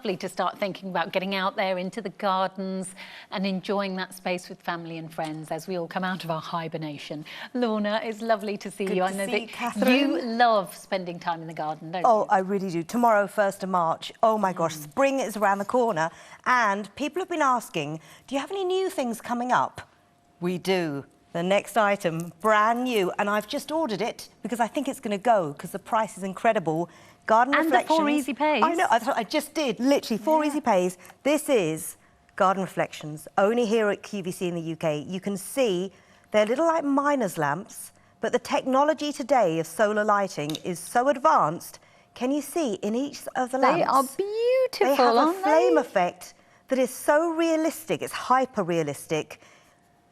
lovely to start thinking about getting out there into the gardens and enjoying that space with family and friends as we all come out of our hibernation. Lorna, it's lovely to see you. I know that Catherine. you love spending time in the garden, don't you? Oh, I really do. Tomorrow, 1st of March. Oh my gosh, spring is around the corner. And people have been asking, do you have any new things coming up? We do. The next item, brand new, and I've just ordered it because I think it's going to go because the price is incredible. Garden Reflections. And the 4 easy pays. I know, I just did, literally 4 easy pays. This is Garden Reflections, only here at QVC in the UK. You can see they're little like miner's lamps, but the technology today of solar lighting is so advanced. Can you see in each of the lamps? They are beautiful, They have a aren't flame they? effect that is so realistic, it's hyper-realistic.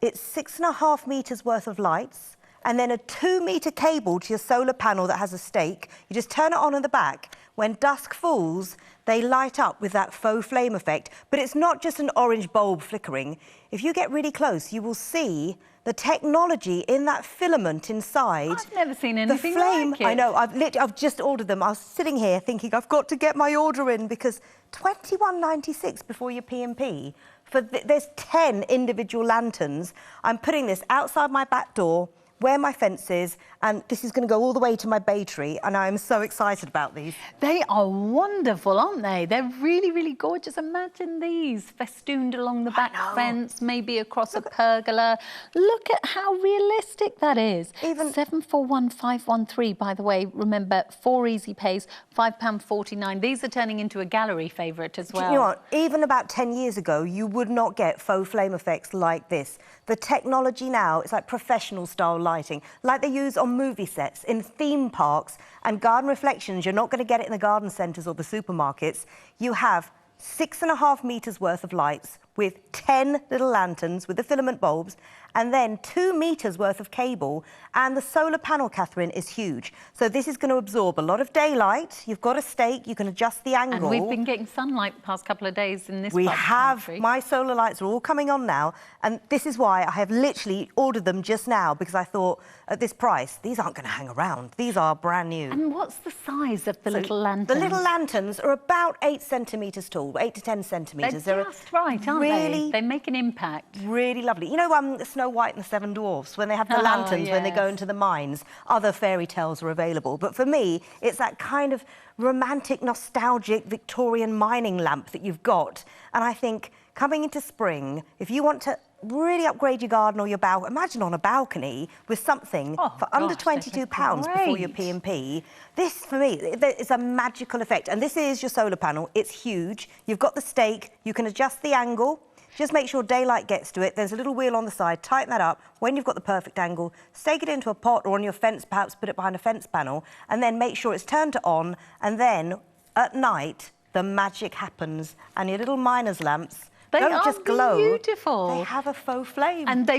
It's 6.5 metres worth of lights and then a 2-metre cable to your solar panel that has a stake. You just turn it on in the back. When dusk falls, they light up with that faux flame effect. But it's not just an orange bulb flickering. If you get really close, you will see the technology in that filament inside. I've never seen anything the flame, like it. I know, I've just ordered them. I was sitting here thinking I've got to get my order in because £21.96 before your P&P. There's 10 individual lanterns. I'm putting this outside my back door, where my fence is, and this is going to go all the way to my bay tree, and I'm so excited about these. They are wonderful, aren't they? They're really, really gorgeous. Imagine these festooned along the back fence, maybe across a pergola. Look at how realistic that is. Even 741513, by the way, remember, 4 easy pays, £5.49. These are turning into a gallery favourite as well. You know what? Even about 10 years ago, you would not get faux flame effects like this. The technology now, it's like professional style lighting, like they use on movie sets, in theme parks, and Garden Reflections. You're not going to get it in the garden centres or the supermarkets. You have 6.5 metres worth of lights with 10 little lanterns with the filament bulbs, and then 2 metres worth of cable. And the solar panel, Catherine, is huge. So this is going to absorb a lot of daylight. You've got a stake, you can adjust the angle. And we've been getting sunlight the past couple of days in this part of the country. My solar lights are all coming on now, and this is why I have literally ordered them just now, because I thought, at this price, these aren't going to hang around. These are brand new. And what's the size of the little lanterns? The little lanterns are about 8 centimetres tall, 8 to 10 centimetres. They're just right, aren't they? They make an impact. Really lovely. You know, Snow White and the Seven Dwarfs, when they have the lanterns when they go into the mines, other fairy tales are available. But for me, it's that kind of romantic, nostalgic, Victorian mining lamp that you've got. And I think, coming into spring, if you want to really upgrade your garden or your balcony, imagine on a balcony with something for under £22 before your P&P. This, for me, is a magical effect. And this is your solar panel. It's huge. You've got the stake. You can adjust the angle. Just make sure daylight gets to it. There's a little wheel on the side. Tighten that up. When you've got the perfect angle, stake it into a pot or on your fence, perhaps put it behind a fence panel, and then make sure it's turned to on. And then, at night, the magic happens. And your little miner's lamps don't just glow. Beautiful. They have a faux flame. And they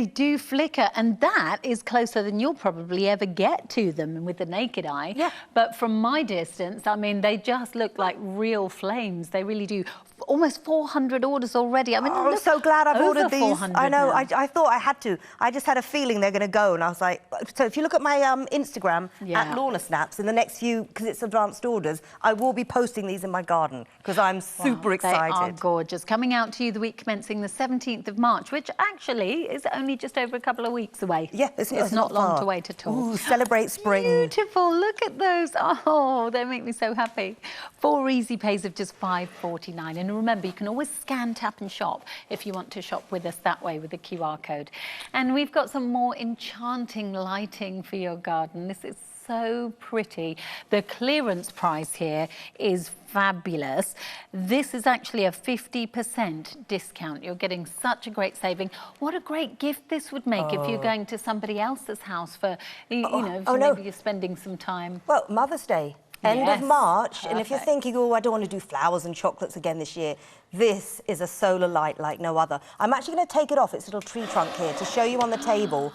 do flicker, and that is closer than you'll probably ever get to them with the naked eye. Yeah. But from my distance, I mean, they just look like real flames. They really do. Almost 400 orders already. I mean, I'm so glad I've ordered these. I know, now. I thought I had to. I just had a feeling they're going to go, and I was like, so if you look at my Instagram, at Lorna Snaps, in the next few, because it's advanced orders, I will be posting these in my garden, because I'm super excited. They are gorgeous. Coming out to you the week commencing the 17th of March, which actually is only just over a couple of weeks away. Yeah, it's not long to wait at all. Ooh, celebrate spring. Beautiful. Look at those. Oh, they make me so happy. 4 easy pays of just £5.49. And remember, you can always scan, tap and shop if you want to shop with us that way with the QR code. And we've got some more enchanting lighting for your garden. This is so pretty. The clearance price here is fabulous. This is actually a 50% discount. You're getting such a great saving. What a great gift this would make if you're going to somebody else's house for, you know, maybe you're spending some time. Well, Mother's Day. End of March, perfect. And if you're thinking, oh, I don't want to do flowers and chocolates again this year, this is a solar light like no other. I'm actually going to take it off its little tree trunk here to show you on the table.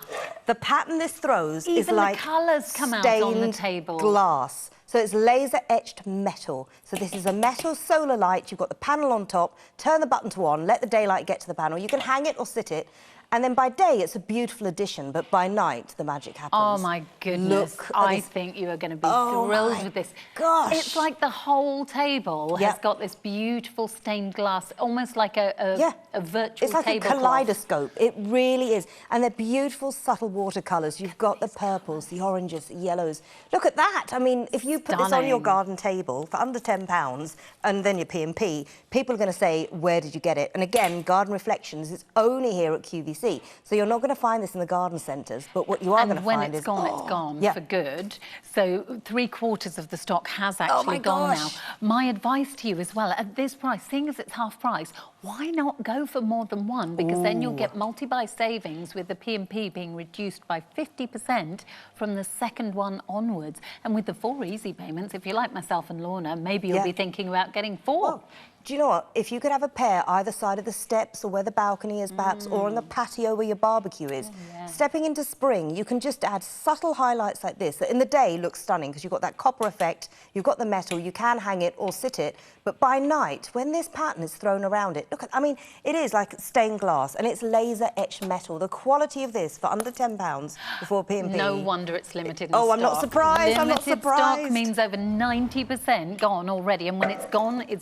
The pattern this throws is like the colours come out on the table. Glass. So it's laser etched metal. So this is a metal solar light. You've got the panel on top, turn the button to on, let the daylight get to the panel. You can hang it or sit it. And then by day, it's a beautiful addition, but by night, the magic happens. Oh, my goodness. I think you are going to be thrilled with this. Gosh. It's like the whole table has got this beautiful stained glass, almost like a virtual It's like a kaleidoscope. It really is. And they're beautiful, subtle watercolours. You've got the purples, the oranges, the yellows. Look at that. I mean, if you put this on your garden table for under £10 and then your P&P, people are going to say, where did you get it? And again, Garden Reflections is only here at QVC. So you're not going to find this in the garden centres, but what you are going to find is... And when it's gone for good. So 3/4 of the stock has actually gone now. My advice to you as well, at this price, seeing as it's half price, why not go for more than one? Because then you'll get multi-buy savings with the P&P being reduced by 50% from the second one onwards. And with the 4 easy payments, if you're like myself and Lorna, maybe you'll be thinking about getting 4. Well, do you know what? If you could have a pair either side of the steps or where the balcony is perhaps, or on the patio where your barbecue is, stepping into spring, you can just add subtle highlights like this that in the day looks stunning because you've got that copper effect, you've got the metal, you can hang it or sit it, but by night, when this pattern is thrown around it, look at, I mean, it is like stained glass and it's laser etched metal. The quality of this for under £10 before P&P. No wonder it's limited in stock. I'm not surprised, I'm not surprised. Stock means over 90% gone already, and when it's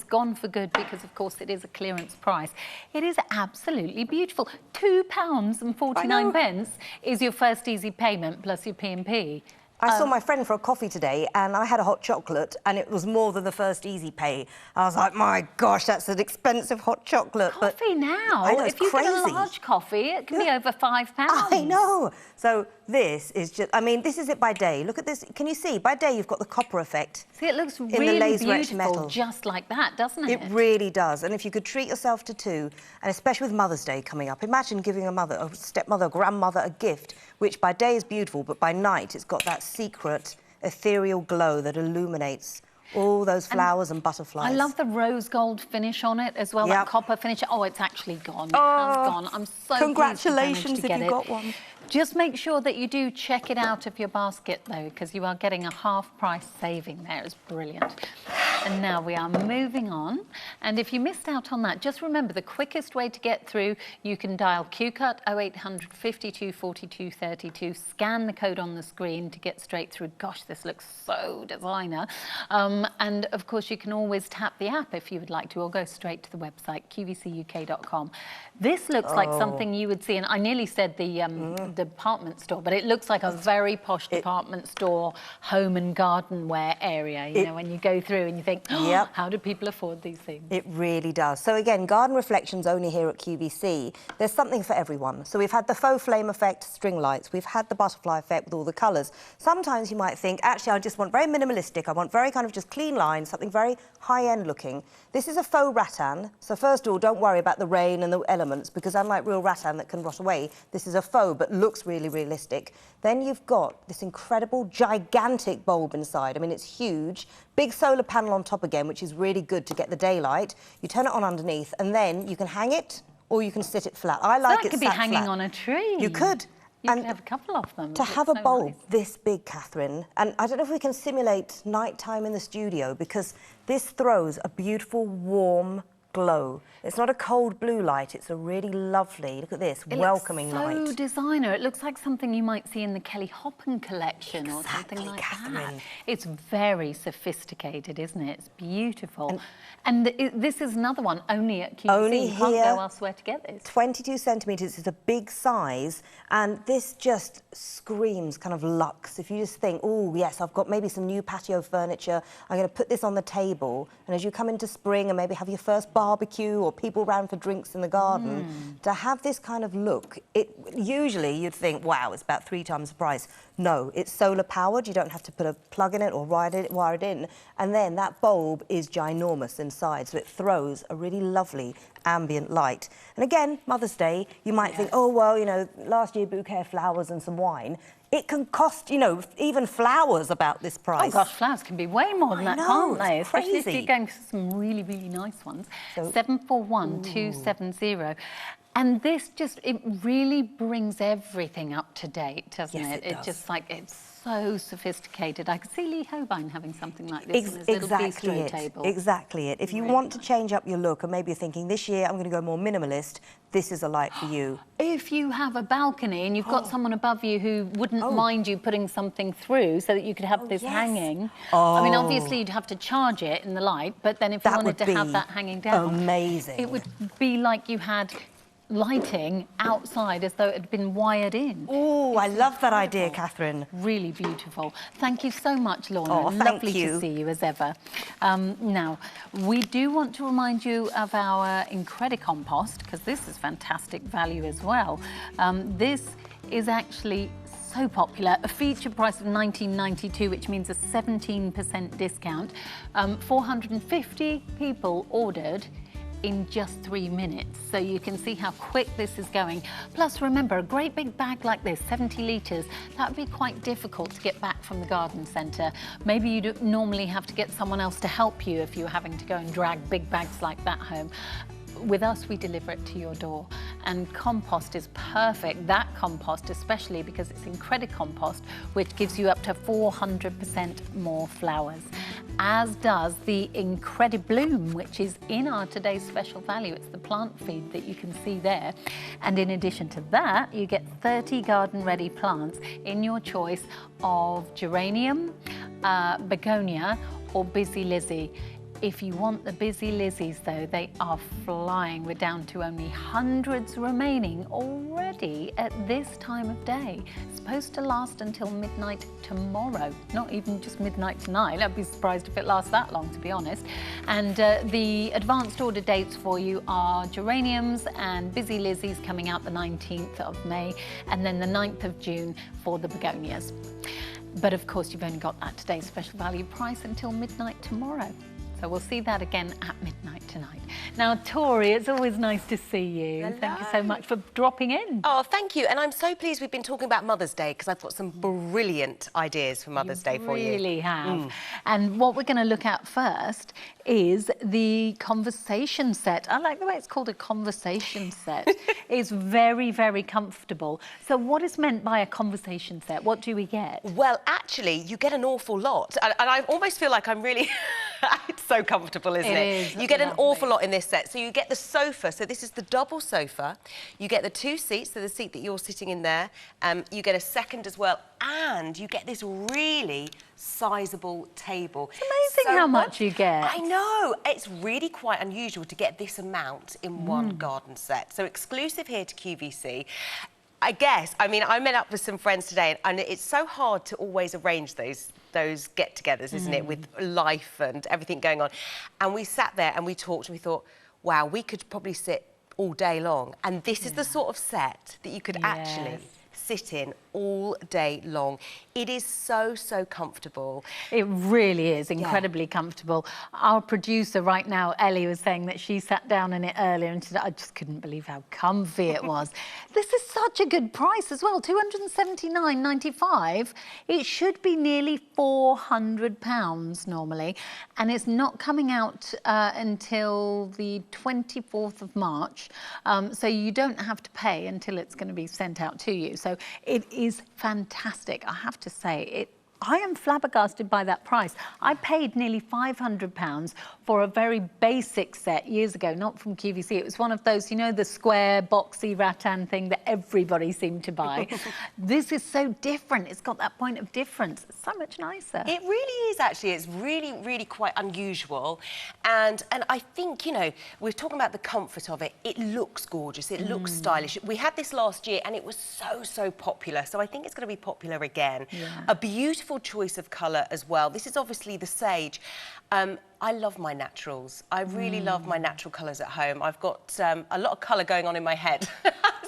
gone for good because, of course, it is a clearance price. It is absolutely beautiful. £2.49 is your first easy payment plus your P&P. I saw my friend for a coffee today and I had a hot chocolate and it was more than the first easy pay. I was like, my gosh, that's an expensive hot chocolate. Coffee now? I know, it's if you crazy. get a large coffee, it can be over £5. I know. So this is just, I mean, this is it by day. Look at this. Can you see? By day, you've got the copper effect. See, it looks really in the laser beautiful metal. just like that, doesn't it? It really does. And if you could treat yourself to 2, and especially with Mother's Day coming up, imagine giving a mother, a stepmother, a grandmother a gift, which by day is beautiful, but by night it's got that secret ethereal glow that illuminates all those flowers and butterflies. I love the rose gold finish on it as well, that copper finish. Oh, it's actually gone. It has gone. I'm so congratulations pleased if you got one. Just make sure that you do check it out of your basket, though, because you are getting a half-price saving there. It's brilliant. And now we are moving on. And if you missed out on that, just remember the quickest way to get through, you can dial QCut 0800 52 42 32, scan the code on the screen to get straight through. Gosh, this looks so designer. And, of course, you can always tap the app if you would like to, or go straight to the website, qvcuk.com. This looks like something you would see, and I nearly said the department store, but it looks like a very posh department store, home and garden wear area, you know, when you go through and you think, how do people afford these things? It really does. So again, Garden Reflections only here at QVC. There's something for everyone. So we've had the faux flame effect string lights, we've had the butterfly effect with all the colours. Sometimes you might think, actually, I just want very minimalistic, I want very kind of just clean lines, something very high-end looking. This is a faux rattan. So first of all, don't worry about the rain and the elements, because unlike real rattan that can rot away, this is a faux but looks really realistic. Then you've got this incredible gigantic bulb inside. I mean, it's huge. Big solar panel on top again, which is really good to get the daylight. You turn it on underneath and then you can hang it or you can sit it flat. I like it sat flat. That could be hanging on a tree. You could. You could have a couple of them. To have a bulb this big, Catherine, and I don't know if we can simulate nighttime in the studio, because this throws a beautiful, warm glow. It's not a cold blue light, it's a really lovely, look at this, welcoming light. It's so designer. It looks like something you might see in the Kelly Hoppen collection or something like that. It's very sophisticated, isn't it? It's beautiful. And this is another one only at QVC. Only you can't here, go elsewhere to get this. 22 centimetres is a big size, and this just screams kind of luxe. If you just think, oh yes, I've got maybe some new patio furniture, I'm going to put this on the table, and as you come into spring and maybe have your first barbecue or people round for drinks in the garden, to have this kind of look, usually you'd think, wow, it's about 3 times the price. No, it's solar powered, you don't have to put a plug in it or wire it in, and then that bulb is ginormous inside, so it throws a really lovely ambient light. And again, Mother's Day, you might think, oh, well, you know, last year bouquet of flowers and some wine. It can cost, you know, even flowers about this price. Oh, gosh, flowers can be way more than that, can't they? Especially if crazy. you're going for some really, really nice ones. So, 741270. And this just, it really brings everything up to date, doesn't it? It does. Just like, it's so sophisticated. I could see Lee Holbein having something like this on his little bistro table. Exactly it. If you want to change up your look and maybe you're thinking, this year I'm going to go more minimalist, this is a light for you. If you have a balcony and you've got someone above you who wouldn't mind you putting something through so that you could have this hanging. I mean, obviously you'd have to charge it in the light, but then if you wanted to have that hanging down, amazing. It would be like you had lighting outside as though it had been wired in. Oh, I love that idea, Catherine. Really beautiful. Thank you so much, Lorna. Oh, Lovely to see you as ever. Now, we do want to remind you of our Incredicompost, because this is fantastic value as well. This is actually so popular, a feature price of $19.92, which means a 17% discount. 450 people ordered in just 3 minutes, so you can see how quick this is going. Plus, remember, a great big bag like this, 70 litres, that would be quite difficult to get back from the garden centre. Maybe you'd normally have to get someone else to help you if you were having to go and drag big bags like that home. With us, we deliver it to your door, and compost is perfect. That compost, especially because it's Incredicompost, which gives you up to 400% more flowers, as does the Incredibloom, which is in our today's special value. It's the plant feed that you can see there. And in addition to that, you get 30 garden-ready plants in your choice of geranium, begonia, or busy lizzie. If you want the busy lizzies, though, they are flying. We're down to only hundreds remaining already at this time of day. It's supposed to last until midnight tomorrow, not even just midnight tonight. I'd be surprised if it lasts that long, to be honest. And the advanced order dates for you are geraniums and busy lizzies coming out the 19th of May, and then the 9th of June for the begonias. But of course, you've only got that today's special value price until midnight tomorrow. So we'll see that again at midnight tonight. Now, Tori, it's always nice to see you. Hello. Thank you so much for dropping in. Oh, thank you. And I'm so pleased we've been talking about Mother's Day, because I've got some brilliant ideas for Mother's Day for you. Really have. And what we're going to look at first is the conversation set. I like the way it's called a conversation set. It's very, very comfortable. So what is meant by a conversation set? What do we get? Well, actually, you get an awful lot. And I almost feel like I'm really... It's so comfortable, isn't it? It is. You get an awful lot in this set. So you get the sofa. So this is the double sofa. You get the 2 seats, so the seat that you're sitting in there. You get a second as well. And you get this really sizable table. It's amazing how much you get. I know. It's really quite unusual to get this amount in one garden set. So exclusive here to QVC. I guess, I mean, I met up with some friends today, and it's so hard to always arrange those get-togethers, isn't it, with life and everything going on. And we sat there and we talked and we thought, wow, we could probably sit all day long. And this is the sort of set that you could actually sit in all day long. It is so, so comfortable. It really is incredibly comfortable. Our producer right now, Ellie, was saying that she sat down in it earlier and she said, I just couldn't believe how comfy it was. This is such a good price as well, $279.95. It should be nearly £400 normally, and it's not coming out until the 24th of March, so you don't have to pay until it's going to be sent out to you. So it is fantastic, I have to say. I am flabbergasted by that price. I paid nearly £500 for a very basic set years ago, not from QVC. It was one of those, you know, the square, boxy rattan thing that everybody seemed to buy. This is so different. It's got that point of difference. It's so much nicer. It really is, actually. It's really, really quite unusual. And I think, you know, we're talking about the comfort of it. It looks gorgeous. It looks stylish. We had this last year and it was so, so popular. So I think it's going to be popular again. Yeah. A beautiful choice of colour as well. This is obviously the sage. I love my naturals. I really love my natural colours at home. I've got a lot of colour going on in my head.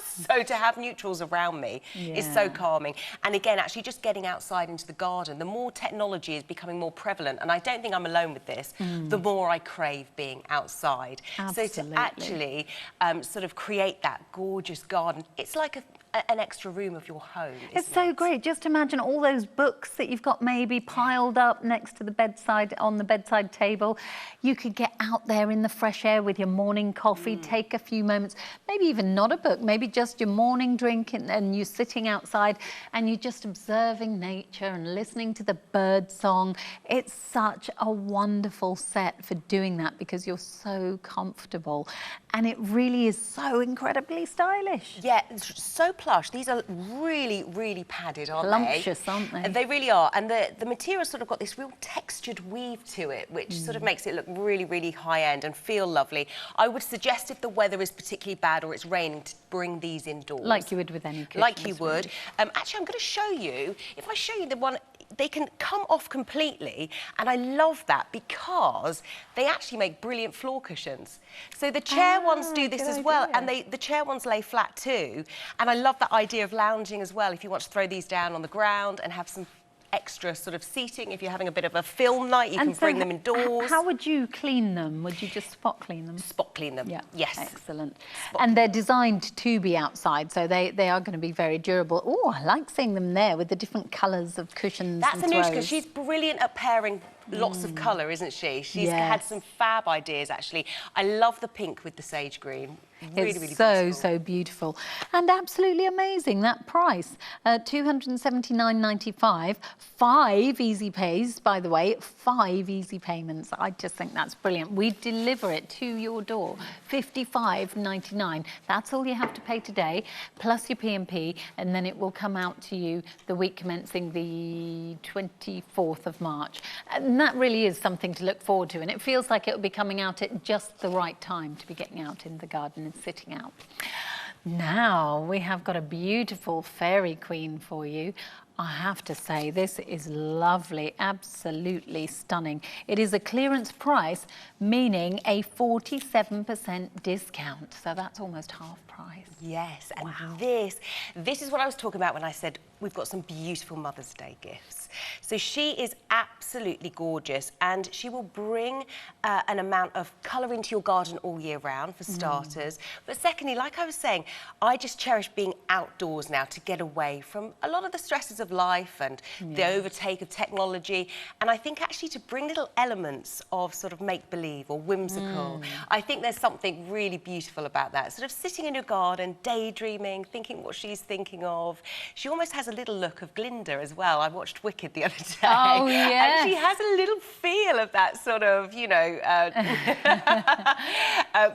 So to have neutrals around me is so calming. And again, actually just getting outside into the garden, the more technology is becoming more prevalent, and I don't think I'm alone with this, the more I crave being outside. Absolutely. So to actually sort of create that gorgeous garden, it's like an extra room of your home. It's so great. Just imagine all those books that you've got maybe piled up next to the bedside, on the bedside table. You could get out there in the fresh air with your morning coffee, take a few moments, maybe even not a book, maybe just your morning drink, and you're sitting outside and you're just observing nature and listening to the bird song. It's such a wonderful set for doing that because you're so comfortable, and it really is so incredibly stylish. Yeah, it's so plush. These are really, really padded, aren't they? Lumptious, aren't they? They really are. And the material's sort of got this real textured weave to it, which sort of makes it look really, really high-end and feel lovely. I would suggest if the weather is particularly bad or it's raining to bring these indoors. Like you would with any cushions. Like you would. Actually, I'm going to show you, if I show you the one, they can come off completely, and I love that because they actually make brilliant floor cushions. So the chair ones do this as well, and the chair ones lay flat too. And I love that idea of lounging as well, if you want to throw these down on the ground and have some extra sort of seating. If you're having a bit of a film night, you can bring them indoors. How would you clean them? Would you just spot clean them? Spot clean them, yeah. Yes. Excellent. And they're designed to be outside, so they are going to be very durable. Oh, I like seeing them there with the different colours of cushions. That's and Anushka. She's brilliant at pairing lots of colour, isn't she? She's had some fab ideas, actually. I love the pink with the sage green. Really, it's really beautiful. So beautiful. And absolutely amazing, that price. $279.95, 5 easy pays, by the way, 5 easy payments. I just think that's brilliant. We deliver it to your door, $55.99. That's all you have to pay today, plus your P&P, and then it will come out to you the week commencing the 24th of March. And that really is something to look forward to, and it feels like it'll be coming out at just the right time to be getting out in the garden and sitting out. Now we have got a beautiful fairy queen for you. I have to say, this is lovely, absolutely stunning. It is a clearance price, meaning a 47% discount. So that's almost half price. Yes, and this is what I was talking about when I said we've got some beautiful Mother's Day gifts. So she is absolutely gorgeous, and she will bring an amount of colour into your garden all year round, for starters. But secondly, like I was saying, I just cherish being outdoors now to get away from a lot of the stresses of life and the overtake of technology. And I think actually to bring little elements of sort of make-believe or whimsical, I think there's something really beautiful about that. Sort of sitting in your garden, daydreaming, thinking what she's thinking of. She almost has a little look of Glinda as well. I watched Wicked the other day. Oh, yeah. And she has a little feel of that sort of, you know,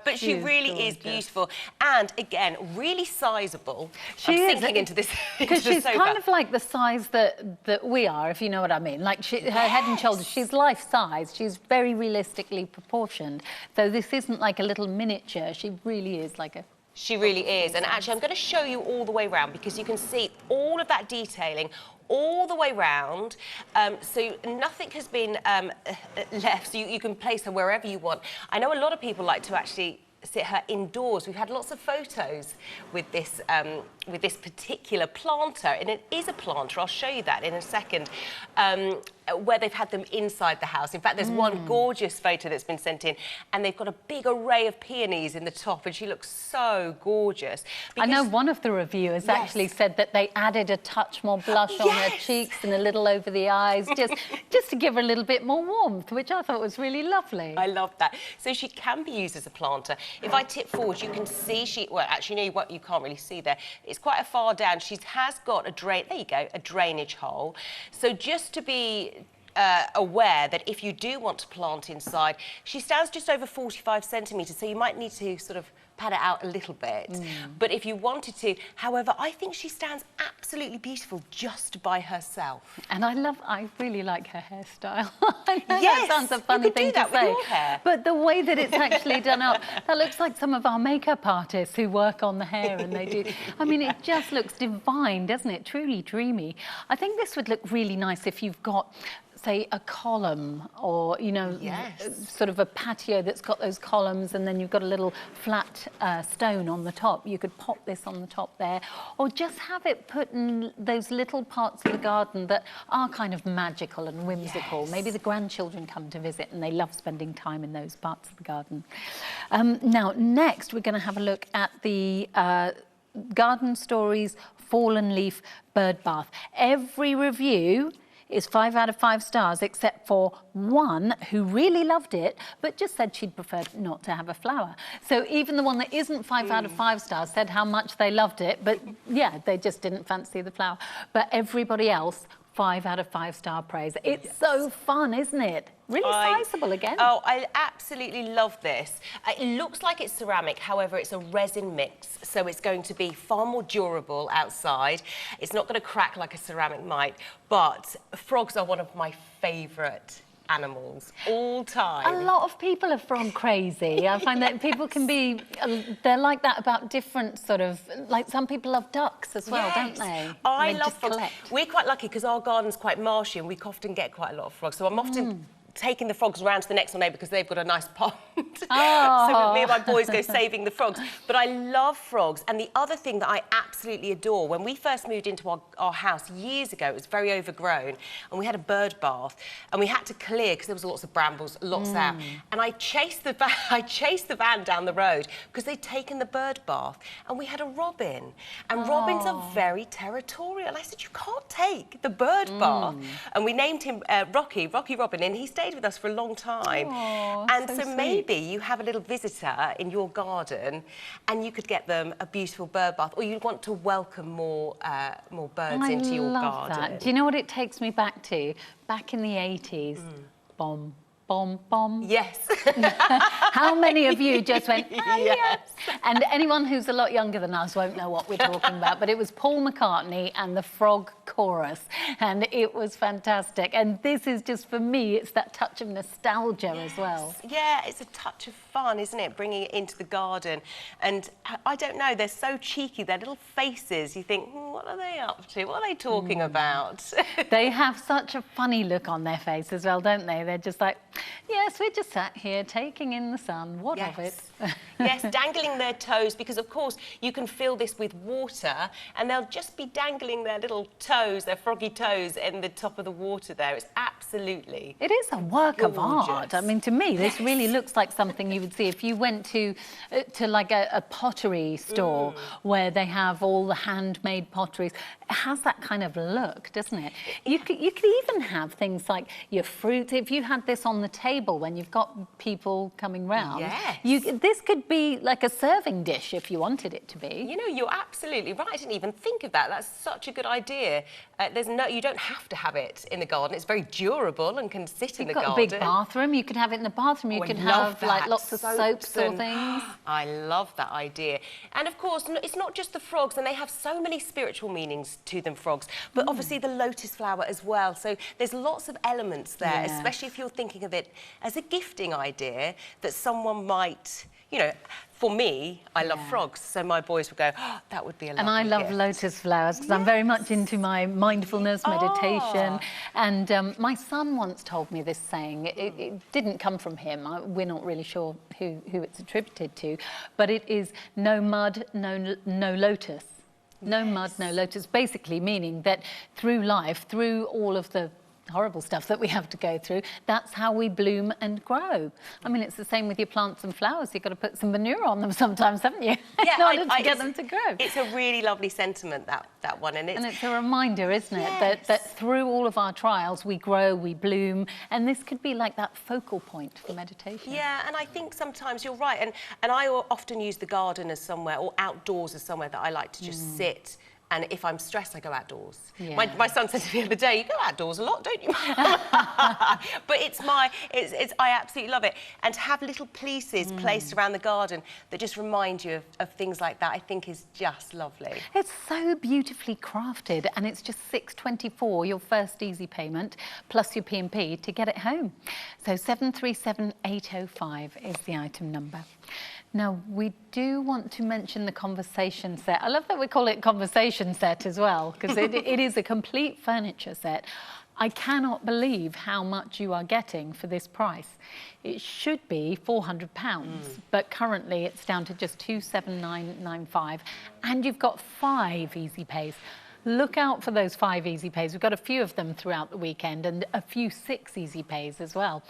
but she really is beautiful. And again, really sizable. She I'm is sinking into this. Because she's kind of like the size that we are, if you know what I mean. Like her head and shoulders, she's life size. She's very realistically proportioned. So this isn't like a little miniature. She really is like a... She really is. And actually, I'm going to show you all the way around because you can see all of that detailing all the way round. So nothing has been left. So you can place her wherever you want. I know a lot of people like to actually sit her indoors. We've had lots of photos with this particular planter, and it is a planter. I'll show you that in a second. Where they've had them inside the house. In fact, there's one gorgeous photo that's been sent in, and they've got a big array of peonies in the top, and she looks so gorgeous. I know one of the reviewers actually said that they added a touch more blush on her cheeks and a little over the eyes, just to give her a little bit more warmth, which I thought was really lovely. I love that. So she can be used as a planter. If I tip forward, you can see well, actually, no, you can't really see there. It's quite a far down. She has got a there you go, a drainage hole. So just to be aware that if you do want to plant inside, she stands just over 45 centimetres, so you might need to sort of pad it out a little bit. But if you wanted to, however, I think she stands absolutely beautiful just by herself. And I really like her hairstyle. I know Yes, that sounds a funny thing to say, with your hair. but the way that it's actually done up, that looks like some of our makeup artists who work on the hair, and they do. I mean, it just looks divine, doesn't it? Truly dreamy. I think this would look really nice if you've got, say, a column, or, you know, sort of a patio that's got those columns, and then you've got a little flat stone on the top. You could pop this on the top there, or just have it put in those little parts of the garden that are kind of magical and whimsical. Maybe the grandchildren come to visit and they love spending time in those parts of the garden. Now, next, we're going to have a look at the Garden Stories Fallen Leaf Bird Bath. Every review is 5 out of 5 stars, except for one who really loved it, but just said she'd prefer not to have a flower. So even the one that isn't 5 out of 5 stars said how much they loved it, but yeah, they just didn't fancy the flower. But everybody else, 5 out of 5 star praise. It's so fun, isn't it? Really sizable again. Oh, I absolutely love this. It looks like it's ceramic, however, it's a resin mix, so it's going to be far more durable outside. It's not going to crack like a ceramic might, but frogs are one of my favourite animals all time. A lot of people are frog crazy. I find that people can be, they're like that about different sort of, like some people love ducks as well, don't they? I love frogs. We're quite lucky because our garden's quite marshy and we often get quite a lot of frogs, so I'm often taking the frogs around to the next door neighbour because they've got a nice pond. So me and my boys go saving the frogs. But I love frogs. And the other thing that I absolutely adore, when we first moved into our house years ago, it was very overgrown, and we had a bird bath, and we had to clear because there was lots of brambles, lots out. And I chased the van down the road because they'd taken the bird bath, and we had a robin. And robins are very territorial. And I said, you can't take the bird bath. And we named him Rocky Robin, and he stayed with us for a long time. And so maybe you have a little visitor in your garden and you could get them a beautiful bird bath, or you want to welcome more birds into your garden. That. Do you know what it takes me back to? Back in the 80s. Bomb, bomb, bomb. Yes. How many of you just went, yes. And anyone who's a lot younger than us won't know what we're talking about, but it was Paul McCartney and the Frog Chorus, and it was fantastic. And this is just, for me, it's that touch of nostalgia as well. Yeah, it's a touch of fun, isn't it, bringing it into the garden. And I don't know, they're so cheeky, their little faces, you think, what are they up to? What are they talking about? They have such a funny look on their face as well, don't they? They're just like, yes, we're just sat here taking in the sun. What of it? Yes, dangling their toes, because of course you can fill this with water and they'll just be dangling their little toes, their froggy toes in the top of the water there. It's absolutely It is a work of art. I mean, to me, this really looks like something you would see if you went to like a pottery store where they have all the handmade potteries. It has that kind of look, doesn't it? You could even have things like your fruit. If you had this on the table when you've got people coming round, this could be like a serving dish if you wanted it to be. You know, you're absolutely right. I didn't even think of that. That's such a good idea. You don't have to have it in the garden. It's very durable and can sit in the garden. You've got a big bathroom. You could have it in the bathroom. You could have like lots of soaps or things. I love that idea. And of course, it's not just the frogs, and they have so many spiritual meanings to them, frogs, but obviously the lotus flower as well. So there's lots of elements there, especially if you're thinking of it as a gifting idea that someone might, you know, for me, I love frogs, so my boys would go, oh, that would be a lovely And I love gift. lotus flowers because I'm very much into my mindfulness, meditation. And my son once told me this saying. It didn't come from him. We're not really sure who it's attributed to, but it is no mud, no lotus. No mud, no lotus, basically meaning that through life, through all of the horrible stuff that we have to go through, that's how we bloom and grow. I mean, it's the same with your plants and flowers. You've got to put some manure on them sometimes, haven't you? Yeah, in order to get them to grow. It's a really lovely sentiment, that one. And it's a reminder, isn't it, that through all of our trials, we grow, we bloom, and this could be like that focal point for meditation. Yeah, and I think sometimes you're right. And I often use the garden as somewhere, or outdoors as somewhere that I like to just sit. And if I'm stressed, I go outdoors. Yeah. My son said to me the other day, you go outdoors a lot, don't you? But I absolutely love it. And to have little pieces placed around the garden that just remind you of things like that, I think is just lovely. It's so beautifully crafted, and it's just $6.24, your first easy payment, plus your P&P to get it home. So 737805 is the item number. Now, we do want to mention the conversation set. I love that we call it conversation set as well, because it is a complete furniture set. I cannot believe how much you are getting for this price. It should be £400, but currently it's down to just $279.95, and you've got 5 easy pays. Look out for those 5 easy pays. We've got a few of them throughout the weekend, and a few 6 easy pays as well.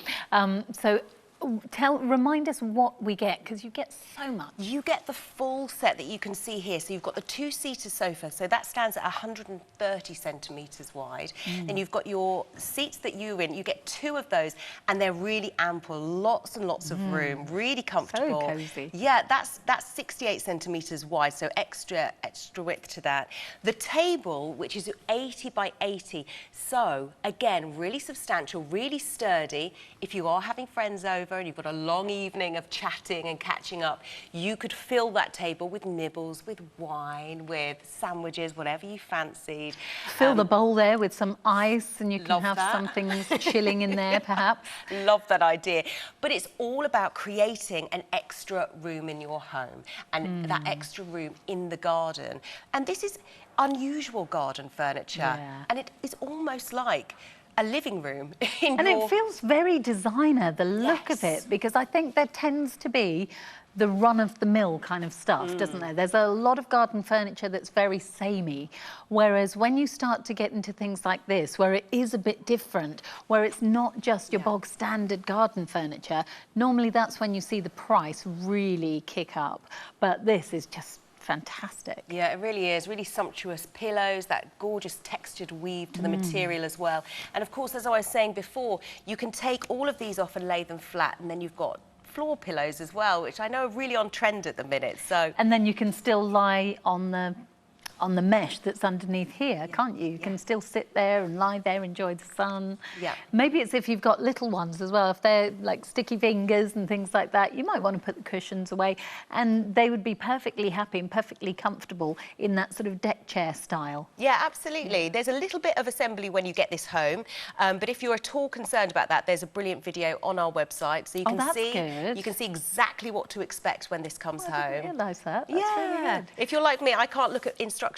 So Remind us what we get, because you get so much. You get the full set that you can see here. So you've got the 2-seater sofa, so that stands at 130 centimetres wide. Then you've got your seats that you're in. You get 2 of those, and they're really ample, lots and lots of room, really comfortable. So cosy. Yeah, that's 68 centimetres wide, so extra width to that. The table, which is 80 by 80, so again, really substantial, really sturdy. If you are having friends over and you've got a long evening of chatting and catching up, you could fill that table with nibbles, with wine, with sandwiches, whatever you fancied. Fill the bowl there with some ice, and you can Love have that. something chilling in there, perhaps. Love that idea. But it's all about creating an extra room in your home and that extra room in the garden. And this is unusual garden furniture. Yeah. And it is almost like a living room in And your... it feels very designer, the look of Yes. it, because I think there tends to be the run-of-the-mill kind of stuff, doesn't there? There's a lot of garden furniture that's very samey, whereas when you start to get into things like this, where it is a bit different, where it's not just your bog standard garden furniture, normally that's when you see the price really kick up. But this is just fantastic. Yeah, it really is. Really sumptuous pillows, that gorgeous textured weave to the material as well. And of course, as I was saying before, you can take all of these off and lay them flat, and then you've got floor pillows as well, which I know are really on trend at the minute. So, And then you can still lie on the mesh that's underneath here, can't you? You can still sit there and lie there, enjoy the sun. Yeah. Maybe it's if you've got little ones as well, if they're like sticky fingers and things like that, you might want to put the cushions away, and they would be perfectly happy and perfectly comfortable in that sort of deck chair style. yeah, absolutely. There's a little bit of assembly when you get this home, but if you're at all concerned about that, there's a brilliant video on our website, so you can that's see good. you can see exactly what to expect when this comes I didn't home. realise that. That's really good. If you're like me, I can't look at instructions.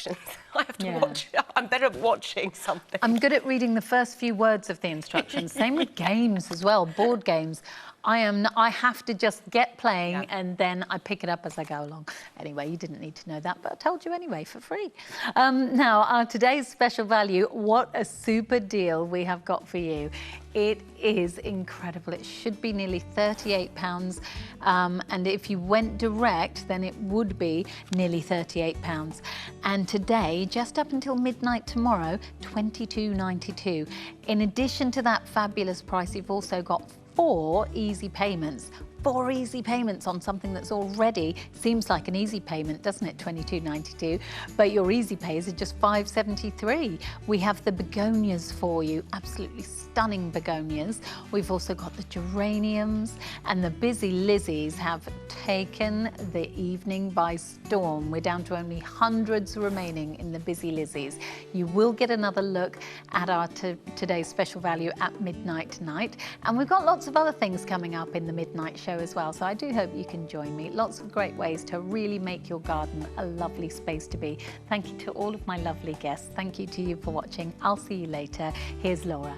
I have to Yeah. watch. I'm better at watching something. I'm good at reading the first few words of the instructions. Same with games as well, board games. I have to just get playing and then I pick it up as I go along. Anyway, you didn't need to know that, but I told you anyway for free. Now, our today's special value, what a super deal we have got for you. It is incredible. It should be nearly £38. And if you went direct, then it would be nearly £38. And today, just up until midnight tomorrow, £22.92. In addition to that fabulous price, you've also got 4 easy payments. 4 easy payments on something that's already seems like an easy payment, doesn't it? £22.92, but your easy pays are just £5.73. We have the begonias for you, absolutely stunning begonias. We've also got the geraniums, and the busy Lizzies have taken the evening by storm. We're down to only hundreds remaining in the busy Lizzies. You will get another look at our today's special value at midnight tonight, and we've got lots of other things coming up in the midnight show as well, so I do hope you can join me. Lots of great ways to really make your garden a lovely space to be. Thank you to all of my lovely guests. Thank you to you for watching. I'll see you later. Here's Laura.